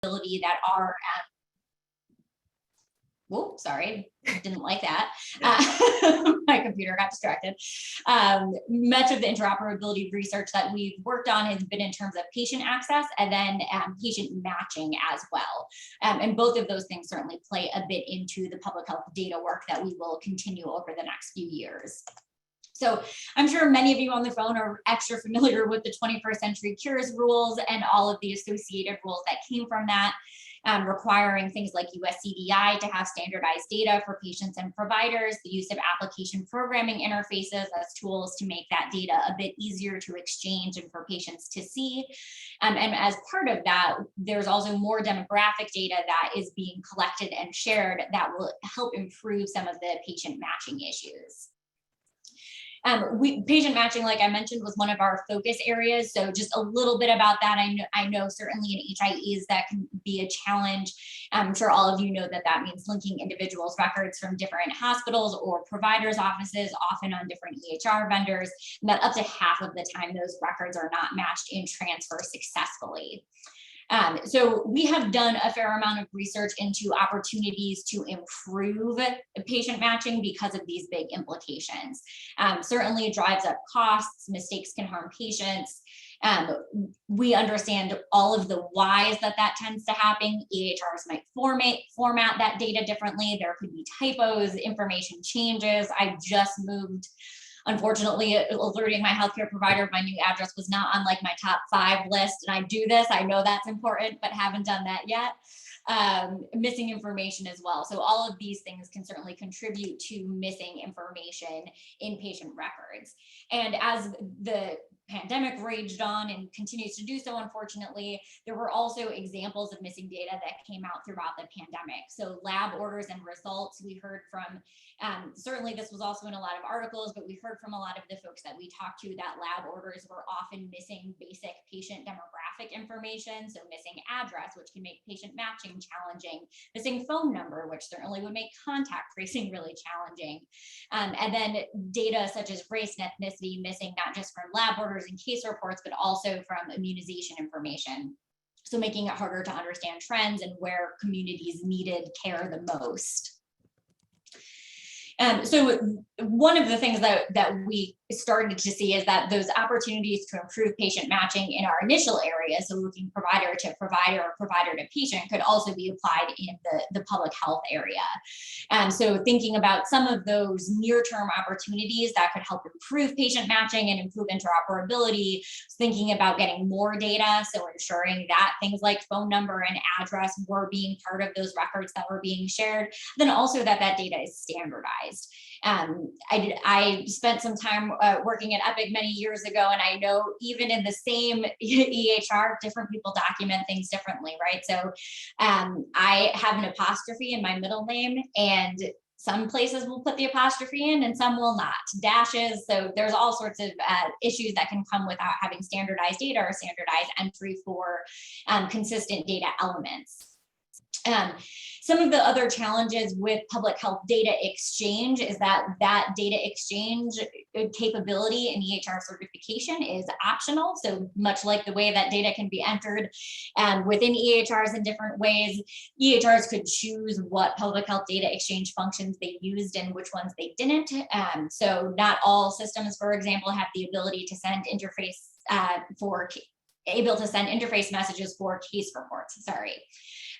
that are whoa, sorry, didn't like that. My computer got distracted. Much of the interoperability research that we've worked on has been in terms of patient access and then patient matching as well. And both of those things certainly play a bit into the public health data work that we will continue over the next few years. So I'm sure many of you on the phone are extra familiar with the 21st Century Cures rules and all of the associated rules that came from that. Requiring things like USCDI to have standardized data for patients and providers, the use of application programming interfaces as tools to make that data a bit easier to exchange and for patients to see. And as part of that, there's also more demographic data that is being collected and shared that will help improve some of the patient matching issues. Patient matching, like I mentioned, was one of our focus areas. So just a little bit about that. I know certainly in HIEs that can be a challenge. I'm sure all of you know that that means linking individuals' records from different hospitals or providers' offices, often on different EHR vendors, and that up to half of the time those records are not matched in transfer successfully. So we have done a fair amount of research into opportunities to improve patient matching because of these big implications. Certainly it drives up costs, mistakes can harm patients. We understand all of the whys that tends to happen. EHRs might format that data differently. There could be typos, information changes. I just moved. Unfortunately, alerting my healthcare provider of my new address was not on like my top 5 list. And I do this, I know that's important, but haven't done that yet. Missing information as well. So all of these things can certainly contribute to missing information in patient records. And as the pandemic raged on and continues to do so, unfortunately, there were also examples of missing data that came out throughout the pandemic. So lab orders and results, we heard from, certainly this was also in a lot of articles, but we heard from a lot of the folks that we talked to that lab orders were often missing basic patient demographic information. So missing address, which can make patient matching challenging, missing phone number, which certainly would make contact tracing really challenging. And then data such as race and ethnicity missing, not just from lab orders and case reports, but also from immunization information. So making it harder to understand trends and where communities needed care the most. So one of the things that we started to see is that those opportunities to improve patient matching in our initial area, so looking provider to provider or provider to patient, could also be applied in the public health area. So thinking about some of those near-term opportunities that could help improve patient matching and improve interoperability, thinking about getting more data, so ensuring that things like phone number and address were being part of those records that were being shared, then also that data is standardized. I spent some time working at Epic many years ago, and I know even in the same EHR, different people document things differently, right? So I have an apostrophe in my middle name, and some places will put the apostrophe in and some will not. Dashes, so there's all sorts of issues that can come without having standardized data or standardized entry for consistent data elements. Some of the other challenges with public health data exchange is that data exchange capability in EHR certification is optional. So much like the way that data can be entered within EHRs in different ways, EHRs could choose what public health data exchange functions they used and which ones they didn't. So not all systems, for example, have the ability to send interface interface messages for case reports,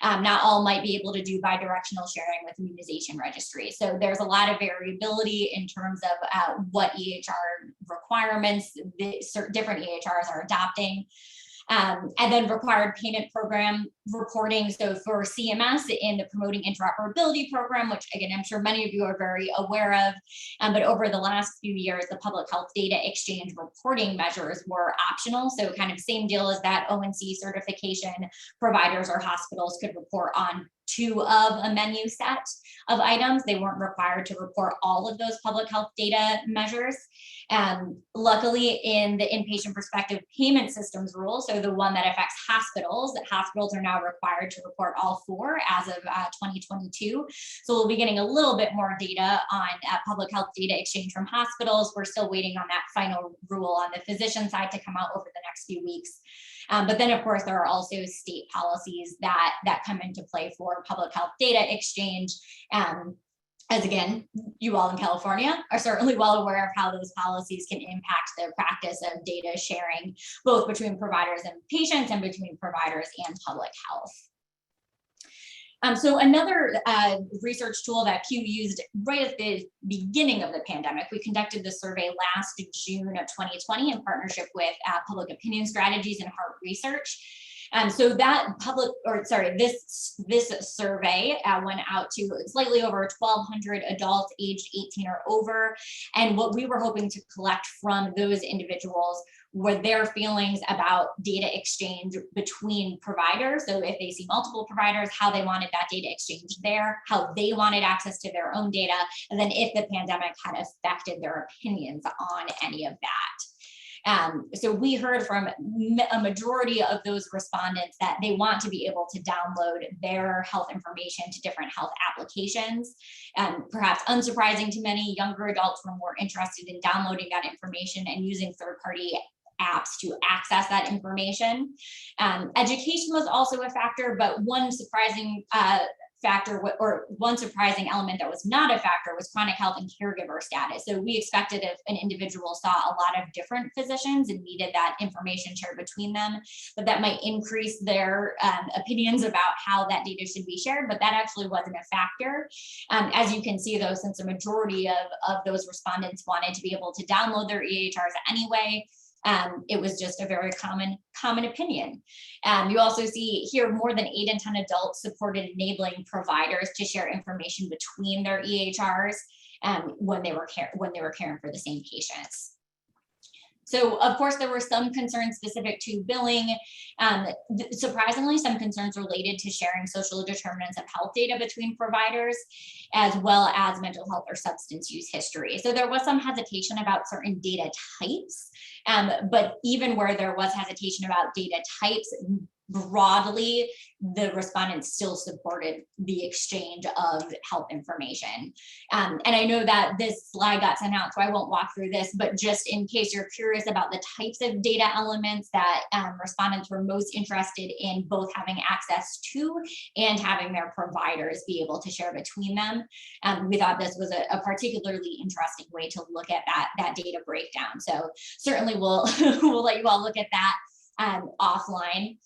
not all might be able to do bidirectional sharing with immunization registry. So there's a lot of variability in terms of what EHR requirements different EHRs are adopting. And then required payment program reporting. So for CMS in the Promoting Interoperability program, which again, I'm sure many of you are very aware of, but over the last few years, the public health data exchange reporting measures were optional. So kind of same deal as that ONC certification, providers or hospitals could report on 2 of a menu set of items. They weren't required to report all of those public health data measures. Luckily, in the inpatient prospective payment systems rule, so the one that affects hospitals are now required to report all 4 as of 2022. So we'll be getting a little bit more data on public health data exchange from hospitals. We're still waiting on that final rule on the physician side to come out over the next few weeks. But then, of course, there are also state policies that come into play for public health data exchange. As again, you all in California are certainly well aware of how those policies can impact the practice of data sharing, both between providers and patients and between providers and public health. So another research tool that Pew used right at the beginning of the pandemic, we conducted the survey last June of 2020 in partnership with Public Opinion Strategies and Heart Research. So that this survey went out to slightly over 1,200 adults aged 18 or over. And what we were hoping to collect from those individuals were their feelings about data exchange between providers. So if they see multiple providers, how they wanted that data exchange there, how they wanted access to their own data, and then if the pandemic had affected their opinions on any of that. So we heard from a majority of those respondents that they want to be able to download their health information to different health applications. Perhaps unsurprising to many, younger adults were more interested in downloading that information and using third-party apps to access that information. Education was also a factor, but one surprising factor, or one surprising element that was not a factor, was chronic health and caregiver status. So we expected if an individual saw a lot of different physicians and needed that information shared between them, that might increase their opinions about how that data should be shared, but that actually wasn't a factor. As you can see though, since a majority of those respondents wanted to be able to download their EHRs anyway, it was just a very common opinion. You also see here more than 8 in 10 adults supported enabling providers to share information between their EHRs when they were caring for the same patients. So of course, there were some concerns specific to billing. Surprisingly, some concerns related to sharing social determinants of health data between providers, as well as mental health or substance use history. So there was some hesitation about certain data types, but even where there was hesitation about data types, broadly, the respondents still supported the exchange of health information. And I know that this slide got sent out, so I won't walk through this, but just in case you're curious about the types of data elements that respondents were most interested in both having access to and having their providers be able to share between them, we thought this was a particularly interesting way to look at that data breakdown. So certainly we'll let you all look at that offline.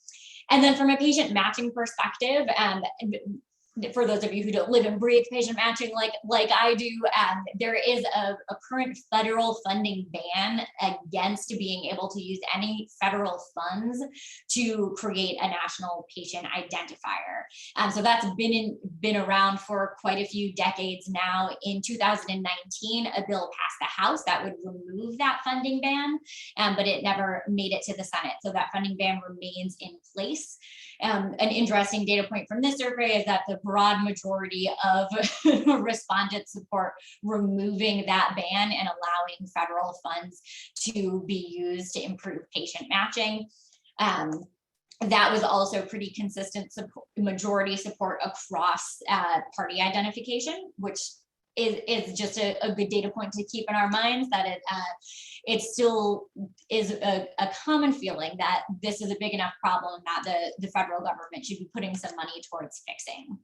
And then from a patient matching perspective, for those of you who don't live and breathe patient matching like I do, there is a current federal funding ban against being able to use any federal funds to create a national patient identifier. So that's been around for quite a few decades now. In 2019, a bill passed the House that would remove that funding ban, but it never made it to the Senate. So that funding ban remains in place. An interesting data point from this survey is that the broad majority of respondents support removing that ban and allowing federal funds to be used to improve patient matching. That was also pretty consistent majority support across party identification, which is just a good data point to keep in our minds, that it still is a common feeling that this is a big enough problem that the federal government should be putting some money towards fixing.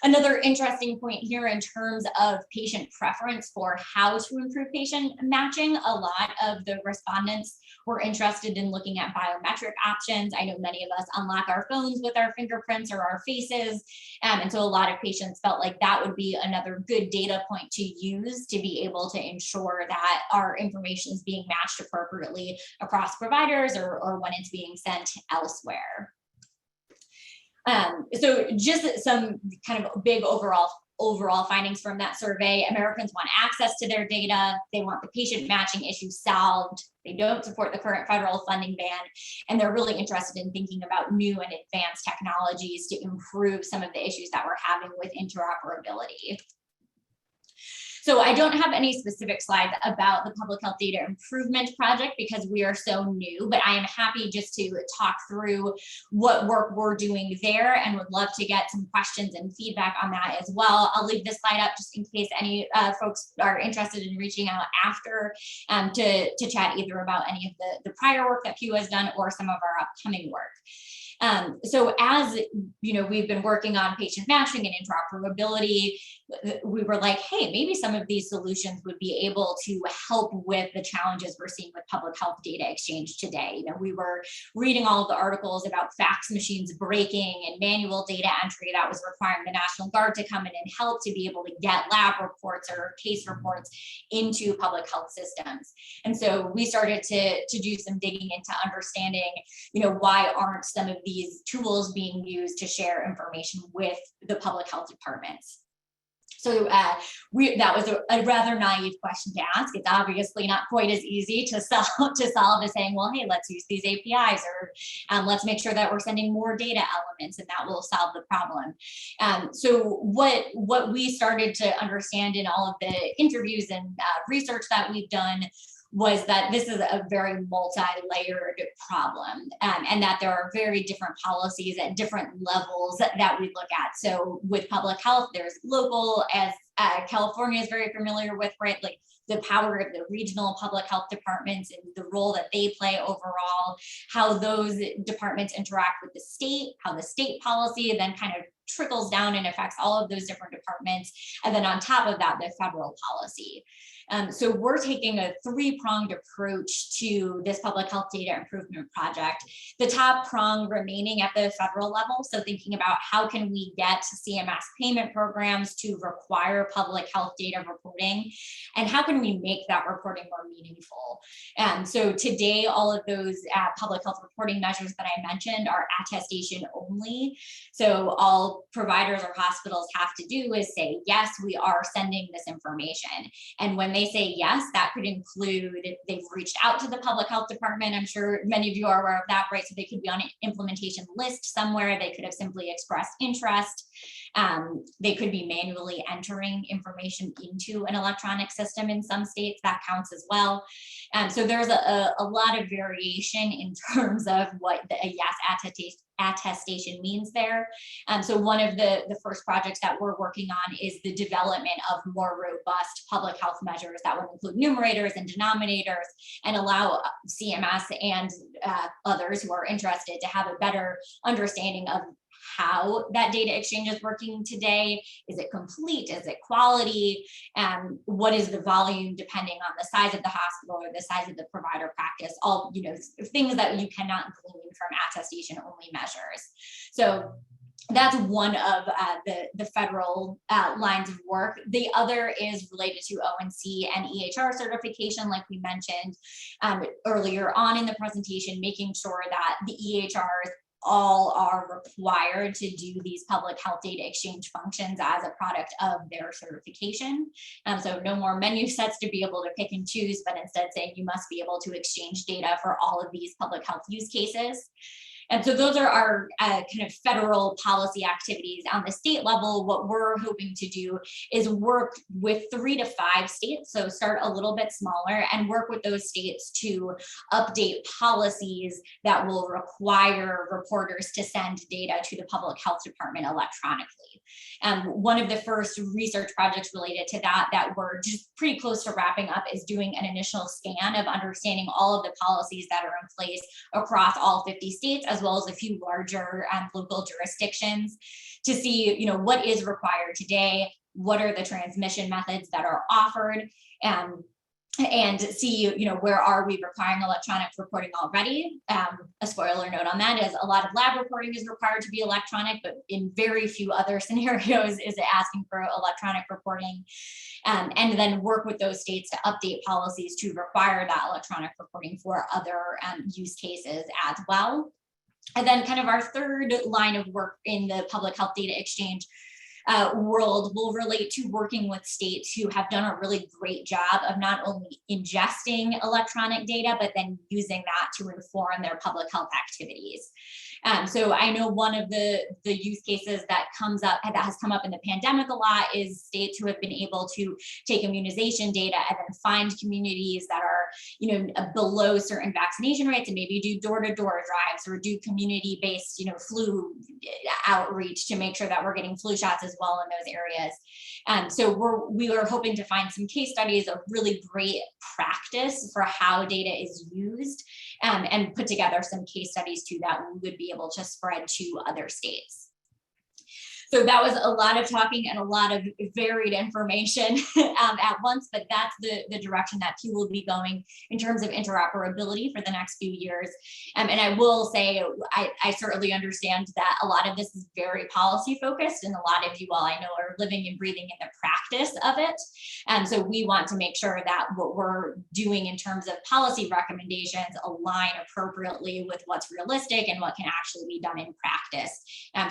Another interesting point here in terms of patient preference for how to improve patient matching, a lot of the respondents were interested in looking at biometric options. I know many of us unlock our phones with our fingerprints or our faces. And so a lot of patients felt like that would be another good data point to use to be able to ensure that our information is being matched appropriately across providers or when it's being sent elsewhere. So just some kind of big overall findings from that survey. Americans want access to their data. They want the patient matching issue solved. They don't support the current federal funding ban, and they're really interested in thinking about new and advanced technologies to improve some of the issues that we're having with interoperability. So I don't have any specific slides about the public health data improvement project because we are so new, but I am happy just to talk through what work we're doing there and would love to get some questions and feedback on that as well. I'll leave this slide up just in case any folks are interested in reaching out after to chat either about any of the prior work that Pew has done or some of our upcoming work. So as you know, we've been working on patient matching and interoperability. We were like, hey, maybe some of these solutions would be able to help with the challenges we're seeing with public health data exchange today. You know, we were reading all of the articles about fax machines breaking and manual data entry that was requiring the National Guard to come in and help to be able to get lab reports or case reports into public health systems. And so we started to do some digging into understanding, you know, why aren't some of these tools being used to share information with the public health departments. So that was a rather naive question to ask. It's obviously not quite as easy to solve as saying, well, hey, let's use these APIs, or let's make sure that we're sending more data elements and that will solve the problem. So what we started to understand in all of the interviews and research that we've done was that this is a very multi-layered problem, and that there are very different policies at different levels that we look at. So with public health, there's local, as California is very familiar with, right? Like the power of the regional public health departments and the role that they play overall, how those departments interact with the state, how the state policy then kind of trickles down and affects all of those different departments. And then on top of that, the federal policy. So we're taking a three-pronged approach to this public health data improvement project. The top prong remaining at the federal level. So thinking about how can we get CMS payment programs to require public health data reporting, and how can we make that reporting more meaningful? So today, all of those public health reporting measures that I mentioned are attestation only. So all providers or hospitals have to do is say, yes, we are sending this information. And when they say yes, that could include they've reached out to the public health department. I'm sure many of you are aware of that, right? So they could be on an implementation list somewhere. They could have simply expressed interest. They could be manually entering information into an electronic system in some states. That counts as well. So there's a lot of variation in terms of what a yes attestation means there. So one of the first projects that we're working on is the development of more robust public health measures that would include numerators and denominators and allow CMS and others who are interested to have a better understanding of how that data exchange is working today. Is it complete? Is it quality? What is the volume depending on the size of the hospital or the size of the provider practice? All, you know, things that you cannot glean from attestation only measures. So that's one of the federal lines of work. The other is related to ONC and EHR certification, like we mentioned earlier on in the presentation, making sure that the EHRs all are required to do these public health data exchange functions as a product of their certification. So no more menu sets to be able to pick and choose, but instead saying you must be able to exchange data for all of these public health use cases. And so those are our kind of federal policy activities. On the state level, what we're hoping to do is work with 3 to 5 states. So start a little bit smaller and work with those states to update policies that will require reporters to send data to the public health department electronically. One of the first research projects related to that we're just pretty close to wrapping up is doing an initial scan of understanding all of the policies that are in place across all 50 states, as well as a few larger local jurisdictions, to see, you know, what is required today, what are the transmission methods that are offered, and see, you know, where are we requiring electronic reporting already. A spoiler note on that is a lot of lab reporting is required to be electronic, but in very few other scenarios is it asking for electronic reporting. And then work with those states to update policies to require that electronic reporting for other use cases as well. And then kind of our third line of work in the public health data exchange world will relate to working with states who have done a really great job of not only ingesting electronic data, but then using that to inform their public health activities. So I know one of the use cases that that has come up in the pandemic a lot is states who have been able to take immunization data and then find communities that are, below certain vaccination rates and maybe do door-to-door drives or do community-based, flu outreach to make sure that we're getting flu shots as well in those areas. So we were hoping to find some case studies of really great practice for how data is used, and put together some case studies too that we would be able to spread to other states. So that was a lot of talking and a lot of varied information at once, but that's the direction that Pew will be going in terms of interoperability for the next few years. And I will say, I certainly understand that a lot of this is very policy focused, and a lot of you all I know are living and breathing in the practice of it. And so we want to make sure that what we're doing in terms of policy recommendations align appropriately with what's realistic and what can actually be done in practice.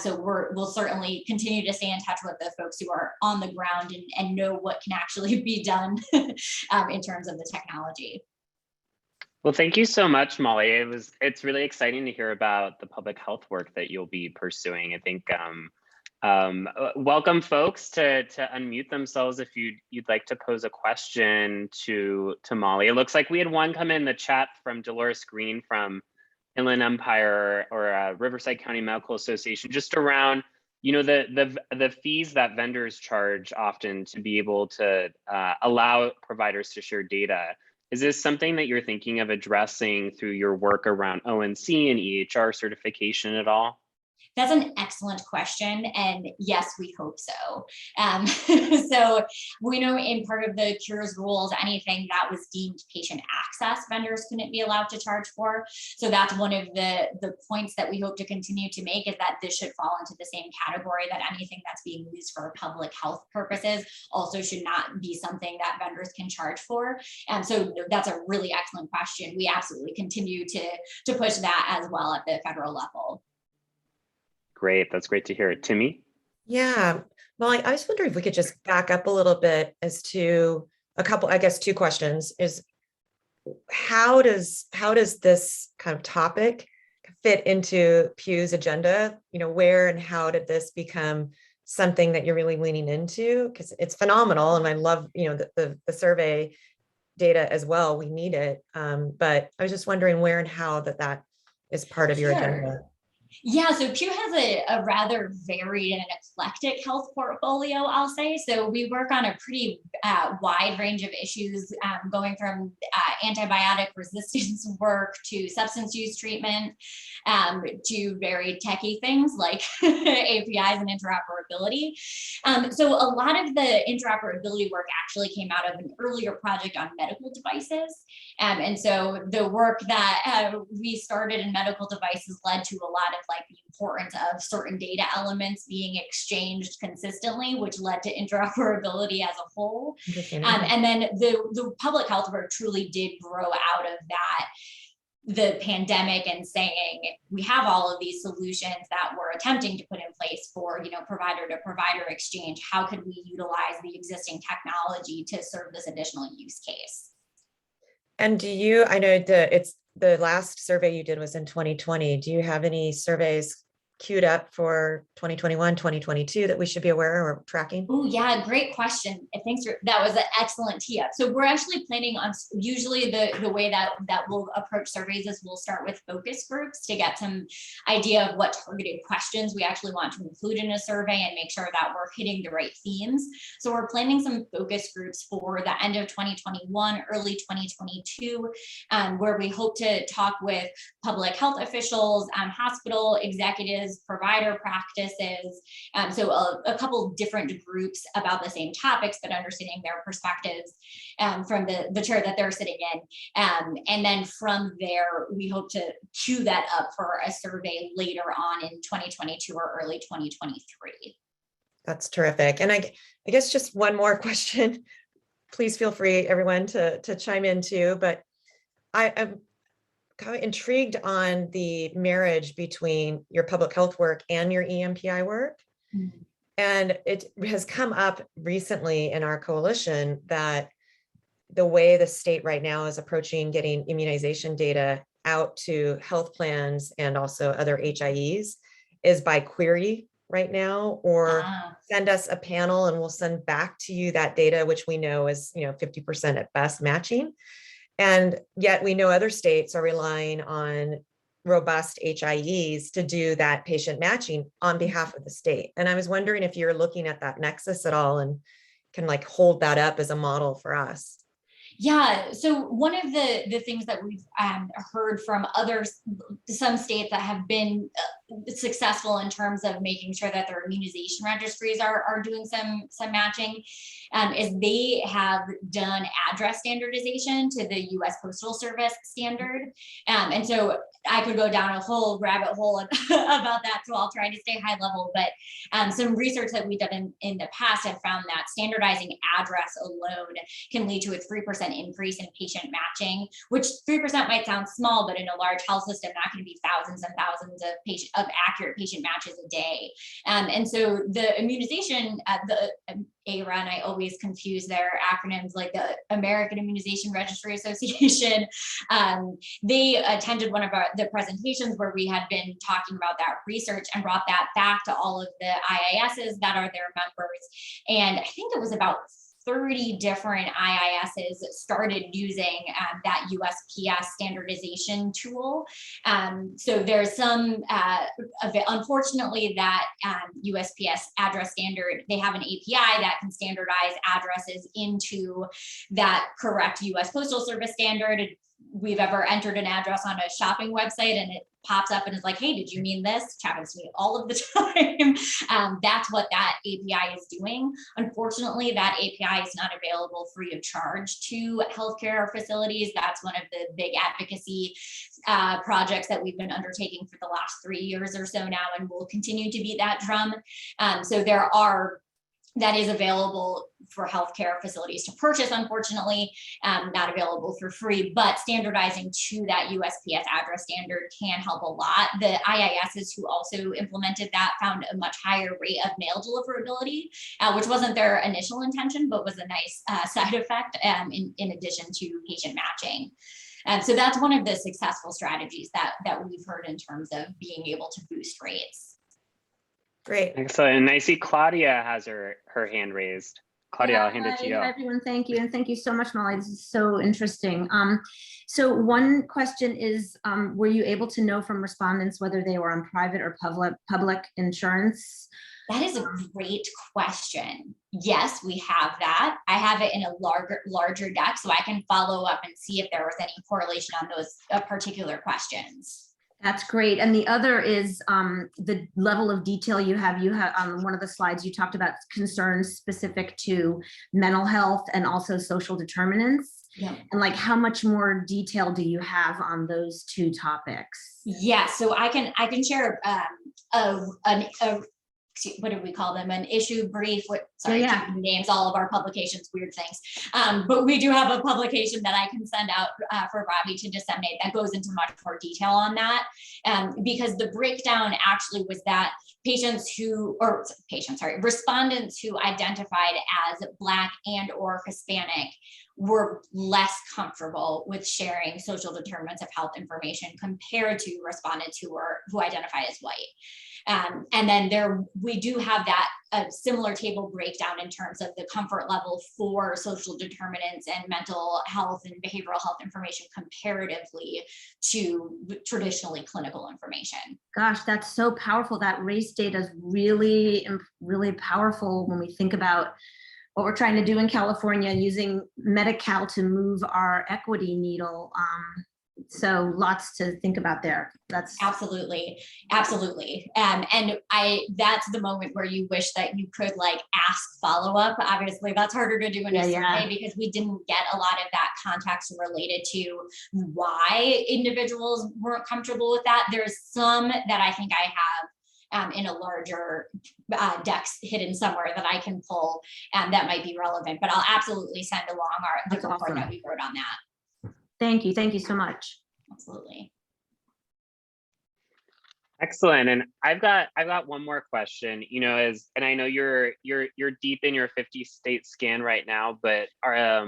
So we'll certainly continue to stay in touch with the folks who are on the ground and know what can actually be done in terms of the technology. Well, thank you so much, Molly. It's really exciting to hear about the public health work that you'll be pursuing. I think welcome folks to unmute themselves if you'd like to pose a question to Molly. It looks like we had one come in the chat from Dolores Green from Inland Empire or Riverside County Medical Association, just around the fees that vendors charge often to be able to allow providers to share data. Is this something that you're thinking of addressing through your work around ONC and EHR certification at all? That's an excellent question. And yes, we hope so. So we know in part of the Cures rules, anything that was deemed patient access, vendors couldn't be allowed to charge for. So that's one of the points that we hope to continue to make, is that this should fall into the same category, that anything that's being used for public health purposes also should not be something that vendors can charge for. And so that's a really excellent question. We absolutely continue to push that as well at the federal level. Great, that's great to hear. Timmy? Yeah, Molly, I was wondering if we could just back up a little bit as to a couple, I guess, two questions. Is how does this kind of topic fit into Pew's agenda? Where and how did this become something that you're really leaning into? Because it's phenomenal, and I love, the survey data as well. We need it, but I was just wondering where and how that is part of your agenda. Yeah, so Pew has a rather varied and eclectic health portfolio, I'll say. So we work on a pretty wide range of issues, going from antibiotic resistance work to substance use treatment, to very techie things like APIs and interoperability. So a lot of the interoperability work actually came out of an earlier project on medical devices. And so the work that we started in medical devices led to a lot of the importance of certain data elements being exchanged consistently, which led to interoperability as a whole. And then the public health work truly did grow out of that, the pandemic, and saying we have all of these solutions that we're attempting to put in place for provider to provider exchange. How could we utilize the existing technology to serve this additional use case? And I know the last survey you did was in 2020. Do you have any surveys queued up for 2021, 2022 that we should be aware or tracking? Oh yeah, great question. Thanks that was an excellent tee up. So we're actually planning on, usually the way that we'll approach surveys is we'll start with focus groups to get some idea of what targeted questions we actually want to include in a survey and make sure that we're hitting the right themes. So we're planning some focus groups for the end of 2021, early 2022, where we hope to talk with public health officials, hospital executives, provider practices, so a couple different groups about the same topics, but understanding their perspectives from the chair that they're sitting in. And then from there, we hope to queue that up for a survey later on in 2022 or early 2023. That's terrific. And I guess just one more question. Please feel free, everyone, to chime in too. But I'm kind of intrigued on the marriage between your public health work and your EMPI work. Mm-hmm. And it has come up recently in our coalition that the way the state right now is approaching getting immunization data out to health plans and also other HIEs is by query right now, or Ah, send us a panel and we'll send back to you that data, which we know is, 50% at best matching. And yet we know other states are relying on robust HIEs to do that patient matching on behalf of the state. And I was wondering if you're looking at that nexus at all and can like hold that up as a model for us. yeah, so one of the things that we've heard from others, some states that have been successful in terms of making sure that their immunization registries are doing some matching, is they have done address standardization to the U.S. Postal Service standard, and so I could go down a whole rabbit hole about that, so I'll try to stay high level. But some research that we've done in the past have found that standardizing address alone can lead to a 3% increase in patient matching, which 3% might sound small, but in a large health system, that can be thousands and thousands of accurate patient matches a day. And so the immunization, the ARA, and I always confuse their acronyms, like the American Immunization Registry Association. They attended one of the presentations where we had been talking about that research and brought that back to all of the IISs that are their members. And I think it was about 30 different IISs started using that USPS standardization tool. So there's some, unfortunately, that USPS address standard, they have an API that can standardize addresses into that correct US Postal Service standard. We've ever entered an address on a shopping website and it pops up and is like, hey, did you mean this? Which happens to me all of the time. That's what that API is doing. Unfortunately, that API is not available free of charge to healthcare facilities. That's one of the big advocacy projects that we've been undertaking for the last 3 years or so now, and will continue to beat that drum. So that is available for healthcare facilities to purchase, unfortunately, not available for free, but standardizing to that USPS address standard can help a lot. The IISs who also implemented that found a much higher rate of mail deliverability, which wasn't their initial intention, but was a nice side effect in addition to patient matching. So that's one of the successful strategies that we've heard in terms of being able to boost rates. Great. Excellent. And I see Claudia has her hand raised. Claudia, Yeah, I'll hand it to you. Hi everyone, thank you. And thank you so much, Molly. This is so interesting. So one question is, were you able to know from respondents whether they were on private or public insurance? That is a great question. Yes, we have that. I have it in a larger deck, so I can follow up and see if there was any correlation on those particular questions. That's great. And the other is the level of detail you have. You have on one of the slides, you talked about concerns specific to mental health and also social determinants. Yeah. And like, how much more detail do you have on those two topics? Yeah, so I can share what do we call them? An issue brief. Names all of our publications, weird things. But we do have a publication that I can send out for Robbie to disseminate that goes into much more detail on that. Because the breakdown actually was that respondents who identified as Black and or Hispanic were less comfortable with sharing social determinants of health information compared to respondents who identify as white. And then we do have that similar table breakdown in terms of the comfort level for social determinants and mental health and behavioral health information comparatively to traditionally clinical information. Gosh, that's so powerful. That race data is really, really powerful when we think about what we're trying to do in California using Medi-Cal to move our equity needle. So lots to think about there. That's absolutely. And that's the moment where you wish that you could like ask follow-up. Obviously that's harder to do in a survey because we didn't get a lot of that context related to why individuals weren't comfortable with that. There's some that I think I have in a larger decks hidden somewhere that I can pull that might be relevant, but I'll absolutely send along the report that we wrote on that. Thank you so much. Absolutely. Excellent. And I've got one more question, and I know you're deep in your 50 state scan right now, but I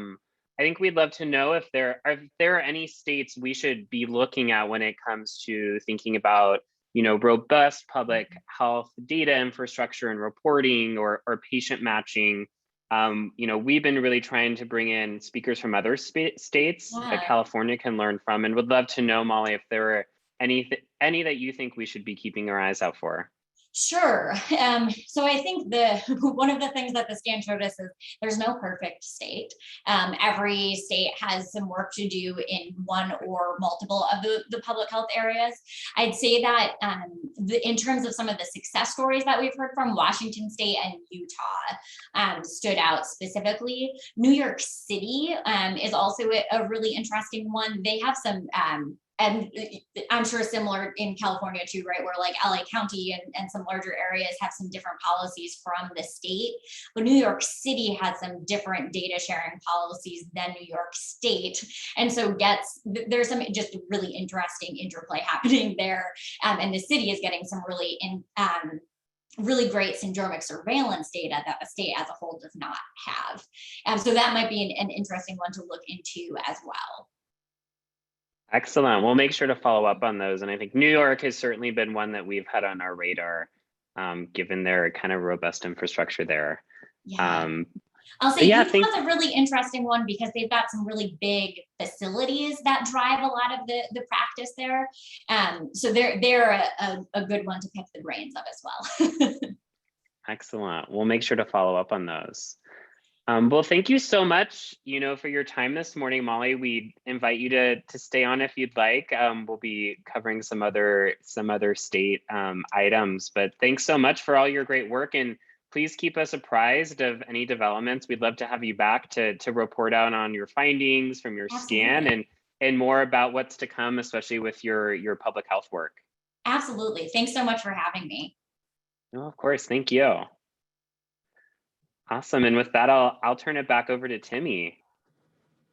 think we'd love to know if there are any states we should be looking at when it comes to thinking about robust public health data infrastructure and reporting or patient matching. We've been really trying to bring in speakers from other states that California can learn from, and would love to know, Molly, if there are any that you think we should be keeping our eyes out for. Sure. So I think one of the things that the scan showed us is there's no perfect state. Every state has some work to do in one or multiple of the public health areas. I'd say that in terms of some of the success stories that we've heard from, Washington State and Utah stood out specifically. New York City is also a really interesting one. They have some and I'm sure similar in California too, right? Where like LA County and some larger areas have some different policies from the state, but New York City has some different data sharing policies than New York State. And so there's some just really interesting interplay happening there. And the city is getting some really really great syndromic surveillance data that the state as a whole does not have. So that might be an interesting one to look into as well. Excellent. We'll make sure to follow up on those. And I think New York has certainly been one that we've had on our radar, given their kind of robust infrastructure there. Yeah. I'll say yeah, Utah's a really interesting one because they've got some really big facilities that drive a lot of the practice there. So they're a good one to pick the brains of as well. Excellent. We'll make sure to follow up on those. Well, thank you so much, for your time this morning, Molly. We invite you to stay on if you'd like. We'll be covering some other state items, but thanks so much for all your great work, and please keep us apprised of any developments. We'd love to have you back to report out on your findings from your scan and more about what's to come, especially with your public health work. Absolutely. Thanks so much for having me. No, of course. Thank you. Awesome. And with that, I'll turn it back over to Timmy.